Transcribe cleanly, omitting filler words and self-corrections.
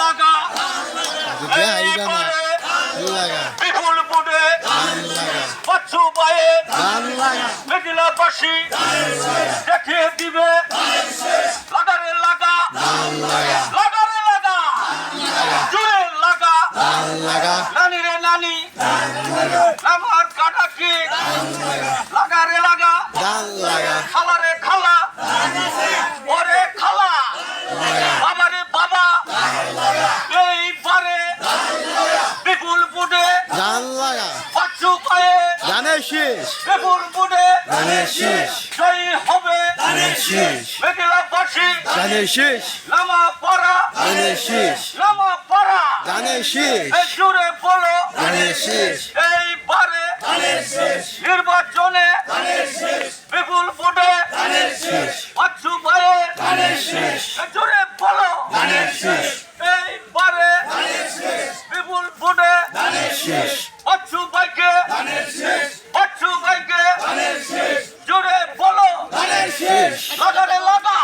লাগা এইবারে বিপুল বুড়ে বাচ্চু পায়ে মেঘিলাবাসী দেখিয়ে দিবে লাগারে লাগা লাগারে লাগা জুড়ে লাগা নানি রে নানি আমার কাটা কি লাগারে লাগা খালা রে খালা ওরে খালা বাবারে বাবা এইবারে বিপুল বুড়ে বাচ্চু পায়ে বিপুল বুড়ে জয়ী হবে মেঘিলাবাসী নামা পড়া নামা পড়া জুড়ে বলো এইবারে নির্বাচনে বিপুল বুড়ে বাচ্চু পায়ে জুড়ে বলো এইবারে বিপুল বুড়ে বাচ্চু ভাইকে জুড়ে বলো লাগারে লাগা